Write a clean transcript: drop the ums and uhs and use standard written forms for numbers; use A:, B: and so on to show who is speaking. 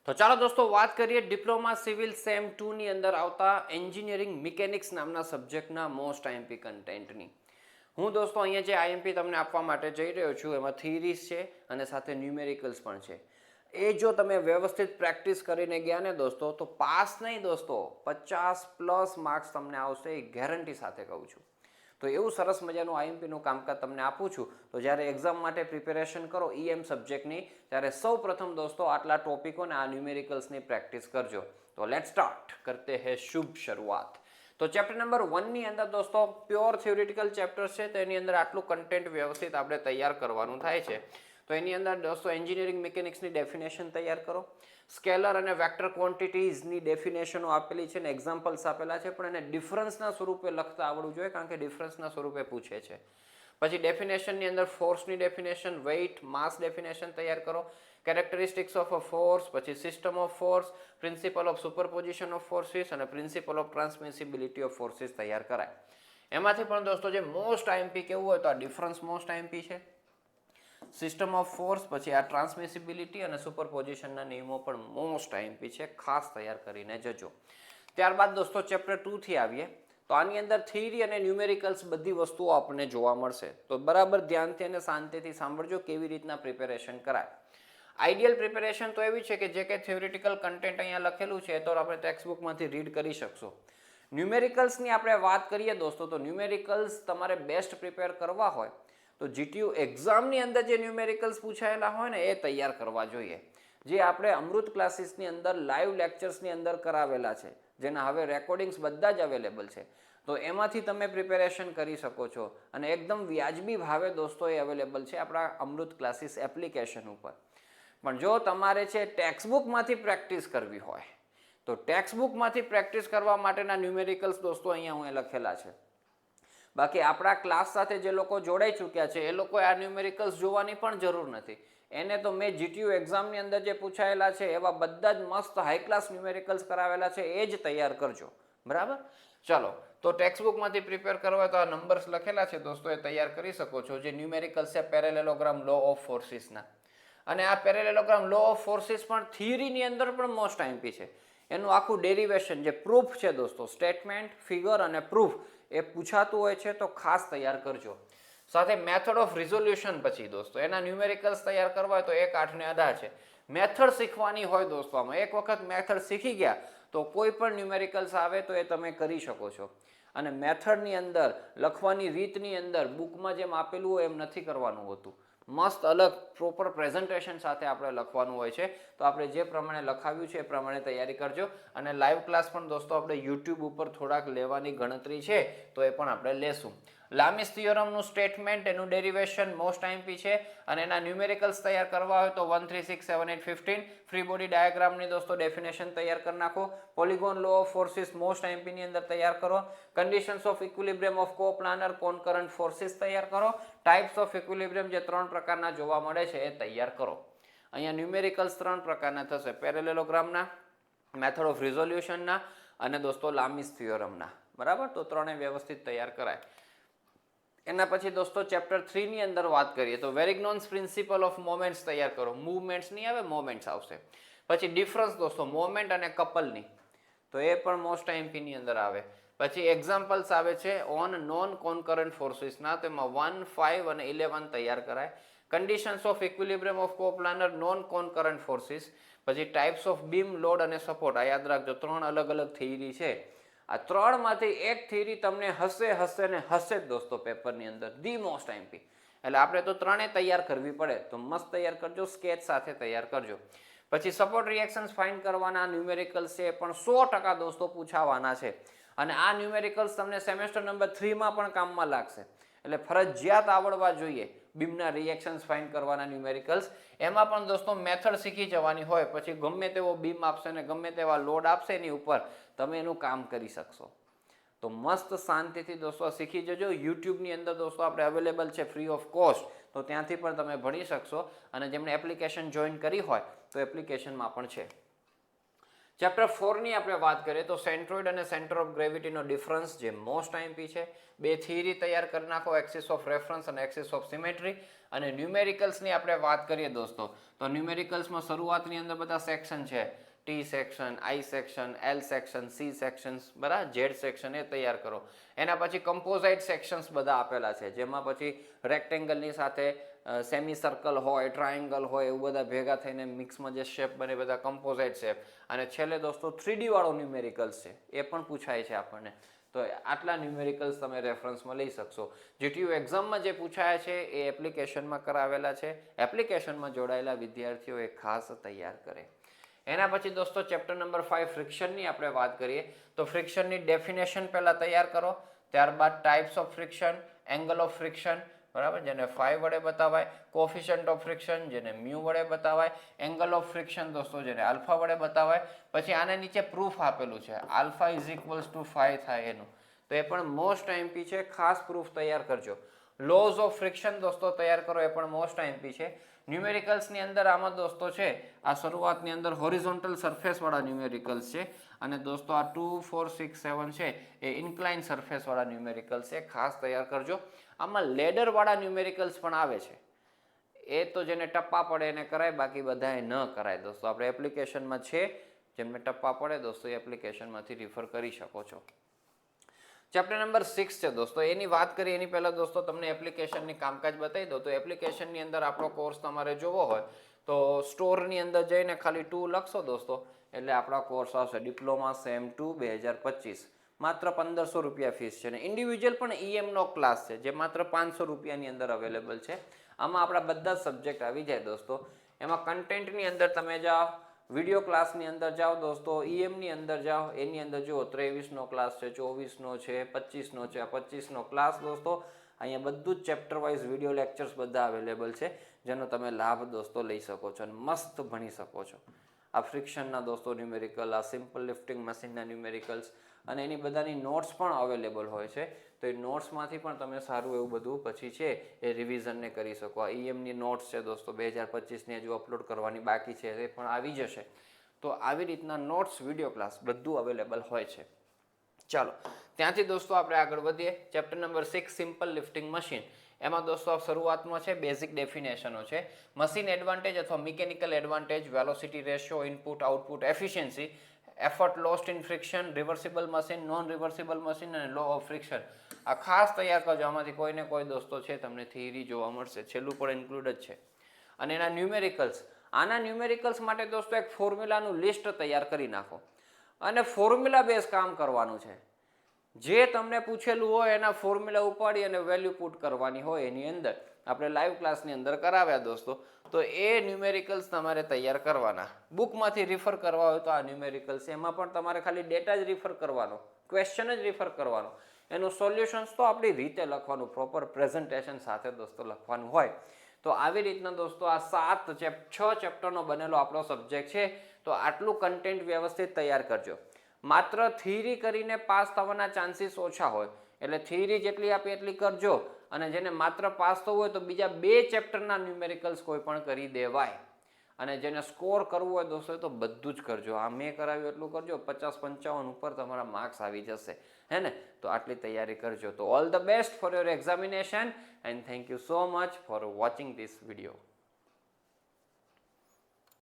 A: તો ચાલો દોસ્તો વાત કરીએ ડિપ્લોમા સિવિલ સેમ 2 ની અંદર આવતા એન્જિનિયરિંગ મિકેનિક્સ નામના સબ્જેક્ટના મોસ્ટ આઈએમપી કન્ટેન્ટની. હું દોસ્તો અહીંયા જે આઈએમપી તમને આપવા માટે જઈ રહ્યો છું એમાં થિયરીઝ છે અને સાથે ન્યુમેરિકલ્સ પણ છે. એ જો તમે વ્યવસ્થિત પ્રેક્ટિસ કરીને ગયા ને દોસ્તો તો પાસ નહીં દોસ્તો, 50+ માર્ક્સ તમને આવશે એ ગેરંટી સાથે કહું છું. તો એવું સરસ મજાનું આઈએમપીનું કામકાજ તમને આપું છું. તો જ્યારે એક્ઝામ માટે પ્રિપેરેશન કરો EM સબ્જેક્ટની, ત્યારે સૌ પ્રથમ દોસ્તો આટલા ટોપિકોને આ ન્યુમેરિકલ્સની પ્રેક્ટિસ કરજો. તો લેટ સ્ટાર્ટ કરતે હે શુભ શરૂઆત. તો ચેપ્ટર નંબર 1 ની અંદર દોસ્તો પ્યોર થિયોરિટિકલ ચેપ્ટર છે, તો એની અંદર આટલું કન્ટેન્ટ વ્યવસ્થિત આપણે તૈયાર કરવાનું થાય છે. તો એની અંદર દોસ્તો એન્જિનિયરિંગ મિકેનિક્સની ડેફિનેશન તૈયાર કરો, સ્કેલર અને વેક્ટર ક્વોન્ટિટીઝની ડેફિનેશનો આપેલી છે ને એક્ઝામ્પલ્સ આપેલા છે, પણ એને ડિફરન્સના સ્વરૂપે લખતા આવડવું જોઈએ, કારણ કે ડિફરન્સના સ્વરૂપે પૂછે છે. પછી ડેફિનેશનની અંદર ફોર્સની ડેફિનેશન, વેઇટ, માસ ડેફિનેશન તૈયાર કરો, કેરેક્ટરિસ્ટિક્સ ઓફ અ ફોર્સ, પછી system of force, principal of superposition of forces અને પ્રિન્સિપલ ઓફ ટ્રાન્સમિસિબિલિટી ઓફ ફોર્સિસ તૈયાર કરાય. એમાંથી પણ દોસ્તો જે મોસ્ટ આઈએમપી કેવું હોય તો આ ડિફરન્સ મોસ્ટ આઈએમપી છે, સિસ્ટમ ઓફ ફોર્સ, પછી આ ટ્રાન્સમિસિબિલિટી અને સુપરપોઝિશનના નિયમો પણ મોસ્ટ આઈએમપી છે, ખાસ તૈયાર કરીને જજો. ત્યારબાદ દોસ્તો ચેપ્ટર 2 થી આવીએ તો આની અંદર થિયરી અને ન્યુમેરિકલ્સ બધી વસ્તુઓ આપણને જોવા મળશે. તો બરાબર ધ્યાનથી અને શાંતિથી સાંભળજો કેવી રીતના પ્રિપેરેશન કરાય. આઈડિયલ પ્રિપેરેશન તો એવી છે કે જે કંઈ થિયોરિટિકલ કન્ટેન્ટ અહીંયા લખેલું છે તો આપણે ટેક્સ્ટબુકમાંથી રીડ કરી શકશો. ન્યુમેરિકલ્સની આપણે વાત કરીએ દોસ્તો, તો ન્યુમેરિકલ્સ તમારે બેસ્ટ પ્રિપેર કરવા હોય તો GTU એક્ઝામની અંદર જે ન્યુમેરિકલ્સ પૂછાયેલા હોય ને એ તૈયાર કરવા જોઈએ, જે આપણે અમૃત ક્લાસીસની અંદર લાઈવ લેક્ચર્સની અંદર કરાવેલા છે, જેના હવે રેકોર્ડિંગ્સ બધા જ અવેલેબલ છે. તો એમાંથી તમે પ્રિપેરેશન કરી શકો છો અને એકદમ વ્યાજબી ભાવે દોસ્તો એ અવેલેબલ છે આપણા અમૃત ક્લાસીસ એપ્લિકેશન ઉપર. પણ જો તમારે છે ટેક્સ્ટબુકમાંથી પ્રેક્ટિસ કરવી હોય તો ટેક્સ્ટબુકમાંથી પ્રેક્ટિસ કરવા માટેના ન્યુમેરિકલ્સ દોસ્તો અહીંયા હું લખેલા છે. બાકી આપણા ક્લાસ સાથે જે લોકો જોડાઈ ચૂક્યા છે એ લોકોએ આ ન્યુમેરિકલ્સ જોવાની પણ જરૂર નથી. એને તો મેં GTU એક્ઝામની અંદર જે પૂછાયેલા છે એવા બધા જ મસ્ત હાઈ ક્લાસ ન્યુમેરિકલ્સ કરાવેલા છે, એ જ તૈયાર કરજો. બરાબર, ચલો. તો ટેક્સ્ટબુકમાંથી પ્રિપેર કરવા તો આ નંબર્સ લખેલા છે દોસ્તો, એ તૈયાર કરી શકો છો. જે ન્યુમેરિકલ્સ છે પેરેલેલોગ્રામ લો ઓફ ફોર્સિસના, અને આ પેરેલેલોગ્રામ લો ઓફ ફોર્સિસ પણ થિયરીની અંદર પણ મોસ્ટ આઈએમપી છે. એનું આખું ડેરિવેશન જે પ્રૂફ છે દોસ્તો, સ્ટેટમેન્ટ, ફિગર અને પ્રૂફ એ પૂછાતું હોય છે, તો ખાસ તૈયાર કરજો. સાથે મેથડ ઓફ રિઝોલ્યુશન પછી દોસ્તો એના ન્યુમેરિકલ્સ તૈયાર કરવા હોય તો 1, 8 ને 18 છે. મેથડ શીખવાની હોય દોસ્તો, આમાં એક વખત મેથડ શીખી ગયા તો કોઈ પણ ન્યુમેરિકલ્સ આવે તો એ તમે કરી શકો છો. અને મેથડની અંદર લખવાની રીતની અંદર બુકમાં જેમ આપેલું હોય એમ નથી કરવાનું હોતું, મસ્ત અલગ પ્રોપર પ્રેઝન્ટેશન સાથે આપણે લખવાનું હોય છે. તો આપણે જે પ્રમાણે લખાવ્યું છે એ પ્રમાણે તૈયારી કરજો. અને લાઈવ ક્લાસ પણ દોસ્તો આપણે YouTube ઉપર થોડાક લેવાની ગણતરી છે, તો એ પણ આપણે લેશું. લામીસ થિયોરમનું સ્ટેટમેન્ટ, એનું ડેરિવેશન મોસ્ટ આઈએમપી છે, અને એના ન્યુમેરિકલ્સ તૈયાર કરવા હોય તો 1, 3, 6, 7, 8, 15. ફ્રી બોડી ડાયાગ્રામની દોસ્તો ડેફિનેશન તૈયાર કરી નાખો. Polygon law of forces most IMP ની અંદર તૈયાર કરો. Conditions of equilibrium of coplanar concurrent forces તૈયાર કરો. ટાઈપ્સ ઓફ ઇક્વિલિબ્રિયમ જે 3 પ્રકારના જોવા મળે છે એ તૈયાર કરો. અહીંયા ન્યુમેરિકલ્સ 3 પ્રકારના થશે, પેરેલેલોગ્રામના, મેથડ ઓફ રિઝોલ્યુશનના અને દોસ્તો લામીસ થિયોરમના. બરાબર, તો 3 વ્યવસ્થિત તૈયાર કરાય. એના પછી દોસ્તો ચેપ્ટર 3 ની અંદર વાત કરીએ તો વેરિગ્નોન્સ પ્રિન્સિપલ ઓફ મોમેન્ટ્સ તૈયાર કરો. મૂવમેન્ટ્સ નહીં આવે, મોમેન્ટ્સ આવશે. પછી ડિફરન્સ દોસ્તો મોમેન્ટ અને કપલની, તો એ પણ મોસ્ટ આઈએમપી ની અંદર આવે. પછી એક્ઝામ્પલ્સ આવે છે ઓન નોન કોનકરન્ટ ફોર્સિસના, તો એમાં 1, 5 અને 11 તૈયાર કરાય. Conditions of equilibrium of coplanar non concurrent forces. પછી ટાઈપ્સ ઓફ બીમ, લોડ અને સપોર્ટ. આ યાદ રાખજો, 3 અલગ અલગ થિયરી છે. આ 3 માંથી એક થિયરી તમને હશે ને હશે જ દોસ્તો પેપરની અંદર, ધી મોસ્ટ આઈએમપી. એટલે આપણે તો 3 તૈયાર કરવી પડે, તો મસ્ત તૈયાર કરજો, સ્કેચ સાથે તૈયાર કરજો. પછી સપોર્ટ રિએક્શન્સ ફાઇન્ડ કરવાના ન્યુમેરિકલ્સ છે, પણ 100% દોસ્તો પૂછાવાના છે. અને આ ન્યુમેરિકલ્સ તમને સેમેસ્ટર નંબર 3 માં પણ કામમાં લાગશે, એટલે ફરજિયાત આવડવા જોઈએ. બીમના રિએક્શન્સ ફાઇન્ડ કરવાના ન્યુમેરિકલ્સ, એમાં પણ દોસ્તો મેથડ શીખી જવાની હોય, પછી ગમે તેવો બીમ આપશે ને ગમે તેવા લોડ આપશે એની ઉપર તમે એનું કામ કરી શકશો. તો મસ્ત શાંતિથી દોસ્તો શીખી જજો. યુટ્યુબની અંદર દોસ્તો આપણે અવેલેબલ છે ફ્રી ઓફ કોસ્ટ, તો ત્યાંથી પણ તમે ભણી શકશો. અને જેમણે એપ્લિકેશન જોઈન કરી હોય તો એપ્લિકેશનમાં પણ છે. ચેપ્ટર 4 ની આપણે વાત કરીએ તો સેન્ટ્રોઇડ અને સેન્ટર ઓફ ગ્રેવિટીનો ડિફરન્સ, જે મોસ્ટ આઈએમપી છે. 2 થિયરી તૈયાર કરી નાખો, એક્સિસ ઓફ રેફરન્સ અને એક્સિસ ઓફ સિમેટ્રી. અને ન્યુમેરિકલ્સની આપણે વાત કરીએ દોસ્તો તો ન્યુમેરિકલ્સમાં શરૂઆતની અંદર બધા સેક્શન છે, T section, I section, L section, C sections, બરાબર, ઝેડ સેક્શન એ તૈયાર કરો. એના પછી કમ્પોઝાઇટ સેક્શન્સ બધા આપેલા છે, જેમાં પછી રેક્ટેંગલની સાથે સેમી સર્કલ હોય, ટ્રાયંગલ હોય, એવું બધા ભેગા થઈને મિક્સમાં જે શેપ બને બધા કમ્પોઝાઇટ શેપ. અને છેલ્લે દોસ્તો 3D વાળો ન્યુમેરિકલ્સ છે, એ પણ પૂછાય છે આપણને. તો આટલા ન્યુમેરિકલ્સ તમે રેફરન્સમાં લઈ શકશો. જીટીયુ એક્ઝામમાં જે પૂછાયા છે એ એપ્લિકેશનમાં કરાવેલા છે, એપ્લિકેશનમાં જોડાયેલા વિદ્યાર્થીઓ એ ખાસ તૈયાર કરે. એના પછી દોસ્તો ચેપ્ટર નંબર 5 ફ્રિક્શનની આપણે વાત કરીએ તો ફ્રિક્શનની ડેફિનેશન પહેલાં તૈયાર કરો, ત્યારબાદ types of friction, angle of friction, બરાબર, જેને ફાઈ વડે બતાવાય, કોફિશન્ટ ઓફ ફ્રિક્શન જેને મ્યુ વડે બતાવાય, એંગલ ઓફ ફ્રિક્શન દોસ્તો જેને આલ્ફા વડે બતાવાય. પછી આના નીચે પ્રૂફ આપેલું છે, alpha is equals to phi થાય એનું, તો એ પણ મોસ્ટ આઈએમપી છે, ખાસ પ્રૂફ તૈયાર કરજો. લોઝ ઓફ ફ્રિક્શન દોસ્તો તૈયાર કરો, એ પણ મોસ્ટ આઈએમપી છે. ન્યુમેરિકલ્સની અંદર આમાં દોસ્તો છે આ શરૂઆતની અંદર હોરિઝોન્ટલ સરફેસ વાળા ન્યુમેરિકલ્સ છે, અને દોસ્તો આ 2, 4, 6, 7 છે એ ઇન્ક્લાઇન સરફેસ વાળા ન્યુમેરિકલ્સ છે, ખાસ તૈયાર કરજો. આમાં લેડર વાળા ન્યુમેરિકલ્સ પણ આવે છે, એ તો જેને ટપ્પા પડે એને કરાય, બાકી બધાએ ન કરાય દોસ્તો. આપણે એપ્લિકેશનમાં છે, જેમને ટપ્પા પડે દોસ્તો એ એપ્લિકેશનમાંથી રિફર કરી શકો છો. ચેપ્ટર નંબર 6 છે દોસ્તો, એની વાત કરીએ એની પહેલા દોસ્તો તમને એપ્લિકેશનની કામકાજ બતાવી દો. તો એપ્લિકેશનની અંદર આપણો કોર્સ તમારે જોવો હોય તો સ્ટોરની અંદર જઈને ખાલી 2 લખશો દોસ્તો, એટલે આપણા કોર્સ આવશે ડિપ્લોમા સેમ 2 2025. માત્ર 1500 રૂપિયા ફીસ છે, અને ઇન્ડિવિજ્યુઅલ પણ ઈએમનો ક્લાસ છે જે માત્ર 500 રૂપિયાની અંદર અવેલેબલ છે. આમાં આપણા બધા જ સબ્જેક્ટ આવી જાય દોસ્તો. એમાં કન્ટેન્ટની અંદર તમે જાઓ, વિડીયો ક્લાસની અંદર જાઓ દોસ્તો, ઈએમની અંદર જાઓ, એની અંદર જુઓ 23નો ક્લાસ છે, 24નો છે, 25નો છે. આ 25નો ક્લાસ દોસ્તો, અહીંયા બધું જ ચેપ્ટર વાઇઝ વિડીયો લેક્ચર્સ બધા અવેલેબલ છે, જેનો તમે લાભ દોસ્તો લઈ શકો છો અને મસ્ત ભણી શકો છો. આ ફ્રિક્શનના દોસ્તો ન્યુમેરિકલ, આ સિમ્પલ લિફ્ટિંગ મશીનના ન્યુમેરિકલ્સ, અને એની બધાની નોટ્સ પણ અવેલેબલ હોય છે. તો એ નોટ્સમાંથી પણ તમે સારું એવું બધું પછી છે એ રિવિઝનને કરી શકો. આ ઈએમની નોટ્સ છે દોસ્તો 2025ની હજુ અપલોડ કરવાની બાકી છે, એ પણ આવી જશે. તો આવી રીતના નોટ્સ, વિડીયો ક્લાસ બધું અવેલેબલ હોય છે. ચાલો ત્યાંથી દોસ્તો આપણે આગળ વધીએ. Chapter number 6 simple lifting machine. એમાં દોસ્તો શરૂઆતમાં છે બેઝિક ડેફિનેશનો છે. મશીન એડવાન્ટેજ અથવા mechanical advantage, velocity ratio, input output efficiency, effort lost in friction, reversible machine, non reversible machine અને લો ઓફ ફ્રિક્શન. આ ખાસ તૈયાર કરજો, આમાંથી કોઈને કોઈ દોસ્તો છે તમને થિયરી જોવા મળશે, છેલ્લું પણ ઇન્ક્લુડ જ છે. અને એના ન્યુમેરિકલ્સ, આના ન્યુમેરિકલ્સ માટે દોસ્તો એક ફોર્મ્યુલાનું લિસ્ટ તૈયાર કરી નાખો, અને ફોર્મ્યુલા બેઝ કામ કરવાનું છે. જે તમને પૂછેલું હોય એના ફોર્મ્યુલા ઉપાડી અને વેલ્યુ પુટ કરવાની હોય એની અંદર. આપણે લાઈવ ક્લાસની અંદર કરાવ્યા દોસ્તો, તો એ ન્યુમેરિકલ્સ તમારે તૈયાર કરવાના. બુકમાંથી રિફર કરવા હોય તો આ ન્યુમેરિકલ્સ, એમાં પણ તમારે ખાલી ડેટા જ રિફર કરવાનો, ક્વેશ્ચન જ રિફર કરવાનો, એનું સોલ્યુશન્સ તો આપણી રીતે લખવાનું, પ્રોપર પ્રેઝન્ટેશન સાથે દોસ્તો લખવાનું હોય. તો આવી રીતના દોસ્તો આ 6 ચેપ્ટરનો બનેલો આપણો સબ્જેક્ટ છે. તો આટલું કન્ટેન્ટ વ્યવસ્થિત તૈયાર કરજો. માત્ર થિયરી કરીને પાસ થવાના ચાન્સીસ ઓછા હોય, એટલે થિયરી જેટલી આપે એટલી કરજો, અને જેને માત્ર પાસ થવું હોય તો બીજા 2 ચેપ્ટરના ન્યુમેરિકલ્સ કોઈ પણ કરી દેવાય. અને જેને સ્કોર કરવું હોય દોસ્તો તો બધું જ કરજો. આ મેં કરાવ્યું એટલું કરજો, 50-55 ઉપર તમારા માર્ક્સ આવી જશે, હે ને? તો આટલી તૈયારી કરજો. તો all the best for your examination, and thank you so much for watching this video.